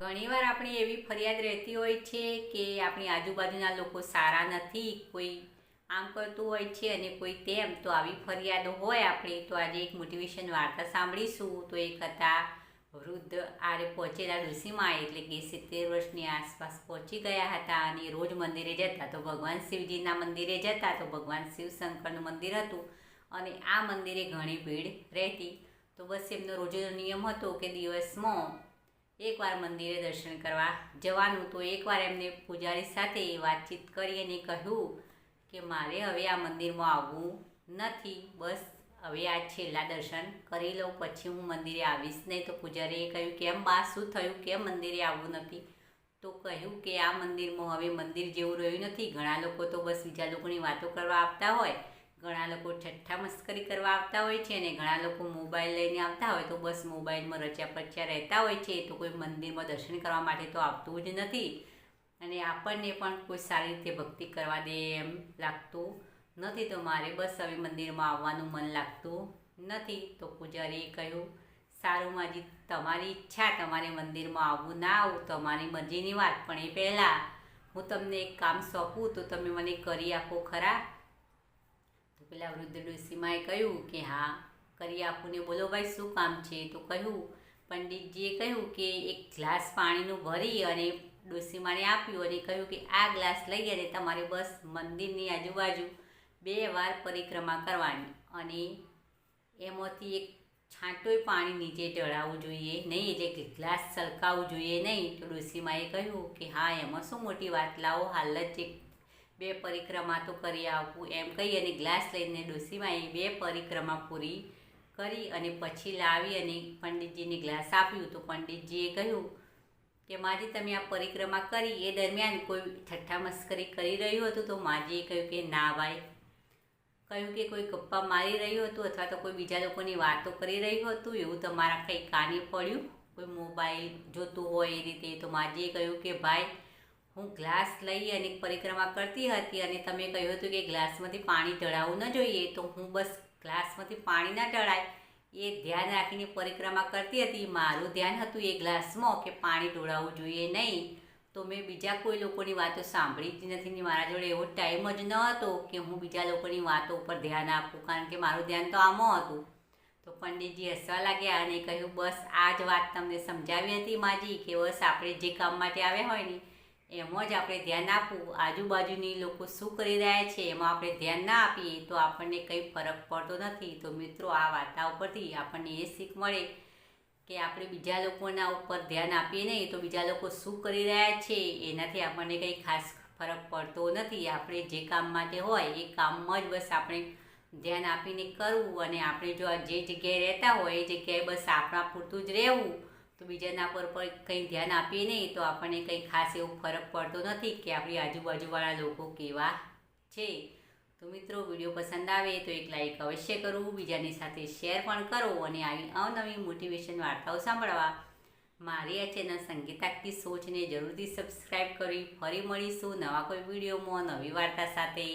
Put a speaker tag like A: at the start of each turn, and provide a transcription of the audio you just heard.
A: ઘણીવાર આપણી એવી ફરિયાદ રહેતી હોય છે કે આપણી આજુબાજુના લોકો સારા નથી, કોઈ આમ કરતું હોય છે અને કોઈ તેમ. તો આવી ફરિયાદો હોય આપણી તો આજે એક મોટિવેશન વાર્તા સાંભળીશું. તો એક હતા વૃદ્ધ આરે પહોંચેલા ડોશીમાં, એટલે કે 70 વર્ષની આસપાસ પહોંચી ગયા હતા અને રોજ મંદિરે જતા. તો ભગવાન શિવજીના મંદિરે જતા તો ભગવાન શિવશંકરનું મંદિર હતું અને આ મંદિરે ઘણી ભીડ રહેતી. તો બસ એમનો રોજનો નિયમ હતો કે દિવસમાં એકવાર મંદિરે દર્શન કરવા જવાનું. તો એકવાર એમને પૂજારી સાથે વાતચીત કરી અને કહ્યું કે મારે હવે આ મંદિરમાં આવવું નથી, બસ હવે આ છેલ્લા દર્શન કરી લઉં, પછી હું મંદિરે આવીશ નહીં. તો પૂજારીએ કહ્યું કેમ બા, શું થયું, કેમ મંદિરે આવવું નથી? તો કહ્યું કે આ મંદિરમાં હવે મંદિર જેવું રહ્યું નથી. ઘણા લોકો તો બસ બીજા લોકોની વાતો કરવા આવતા હોય, ઘણા લોકો ઠઠ્ઠા મસ્કરી કરવા આવતા હોય છે અને ઘણા લોકો મોબાઈલ લઈને આવતા હોય તો બસ મોબાઈલમાં રચ્યા પચ્યા રહેતા હોય છે. તો કોઈ મંદિરમાં દર્શન કરવા માટે તો આવતું જ નથી અને આપણને પણ કોઈ સારી રીતે ભક્તિ કરવા દે એમ લાગતું નથી. તો મારે બસ હવે મંદિરમાં આવવાનું મન લાગતું નથી. તો પૂજારીએ કહ્યું સારું માજી, તમારી ઈચ્છા, તમારે મંદિરમાં આવવું ના આવવું તમારી મરજીની વાત, પણ એ પહેલાં હું તમને એક કામ સોંપું તો તમે મને કરી આપો ખરા? તો પેલા વૃદ્ધ ડોશીમાએ કહ્યું કે હા કરી આપું ને, બોલો ભાઈ શું કામ છે? તો કહ્યું પંડિતજીએ કહ્યું કે એક ગ્લાસ પાણીનું ભરી અને ડોશીમાને આપ્યું અને કહ્યું કે આ ગ્લાસ લઈ અને તમારે બસ મંદિરની આજુબાજુ 2 વાર પરિક્રમા કરવાની અને એમાંથી એક છાંટોય પાણી નીચે ઢળાવવું જોઈએ નહીં, એટલે કે ગ્લાસ છલકાવવું જોઈએ નહીં. તો ડોશીમાએ કહ્યું કે હા એમાં શું મોટી વાત, લાવો હાલ જ એક 2 પરિક્રમા તો કરી આપું એમ કહી અને ગ્લાસ લઈને ડોશીમાએ 2 પરિક્રમા પૂરી કરી અને પછી લાવી અને પંડિતજીને ગ્લાસ આપ્યું. તો પંડિતજીએ કહ્યું કે માજી તમે આ પરિક્રમા કરી એ દરમિયાન કોઈ ઠઠ્ઠા મસ્કરી કરી રહ્યું હતું? તો માજીએ કહ્યું કે ના ભાઈ. કહ્યું કે કોઈ ગપ્પા મારી રહ્યું હતું અથવા તો કોઈ બીજા લોકોની વાતો કરી રહ્યું હતું એવું તમારા કંઈ કાને પડ્યું, કોઈ મોબાઈલ જોતું હોય એ રીતે? તો માજીએ કહ્યું કે ભાઈ હું ગ્લાસ લઈ અને પરિક્રમા કરતી હતી અને તમે કહ્યું હતું કે ગ્લાસમાંથી પાણી ઢળાવવું ન જોઈએ, તો હું બસ ગ્લાસમાંથી પાણી ના ઢળાય એ ધ્યાન રાખીને પરિક્રમા કરતી હતી. મારું ધ્યાન હતું એ ગ્લાસમાં કે પાણી ઢોળાવવું જોઈએ નહીં. તો મેં બીજા કોઈ લોકોની વાતો સાંભળી જ નથી ને મારા જોડે એવો ટાઈમ જ ન હતો કે હું બીજા લોકોની વાતો ઉપર ધ્યાન આપું, કારણ કે મારું ધ્યાન તો આમાં હતું. તો પંડિતજી હસવા લાગ્યા અને કહ્યું બસ આ જ વાત તમને સમજાવી હતી માજી, કે બસ આપણે જે કામ માટે આવ્યા હોય ને એમાં જ આપણે ધ્યાન આપવું. આજુબાજુની લોકો શું કરી રહ્યા છે એમાં આપણે ધ્યાન ના આપીએ તો આપણને કંઈ ફરક પડતો નથી. તો મિત્રો આ વાર્તા ઉપરથી આપણને એ શીખ મળે કે આપણે બીજા લોકોના ઉપર ધ્યાન આપીએ નહીં તો બીજા લોકો શું કરી રહ્યા છે એનાથી આપણને કંઈ ખાસ ફરક પડતો નથી. આપણે જે કામ માટે હોય એ કામમાં જ બસ આપણે ધ્યાન આપીને કરવું અને આપણે જો જે જગ્યાએ રહેતા હોય એ જગ્યાએ બસ આપણા પૂરતું જ રહેવું. તો બીજાના પર કંઈ ધ્યાન આપીએ નહીં તો આપણને કંઈ ખાસ એવું ફરક પડતો નથી કે આપણી આજુબાજુવાળા લોકો કેવા છે. તો મિત્રો વિડીયો પસંદ આવે તો એક લાઈક અવશ્ય કરવું, બીજાની સાથે શેર પણ કરો અને આવી અવનવી મોટિવેશન વાર્તાઓ સાંભળવા મારી આ ચેનલ સંગીતા કી સોચને જરૂરથી સબસ્ક્રાઈબ કરી. ફરી મળીશું નવા કોઈ વિડીયોમાં નવી વાર્તા સાથે.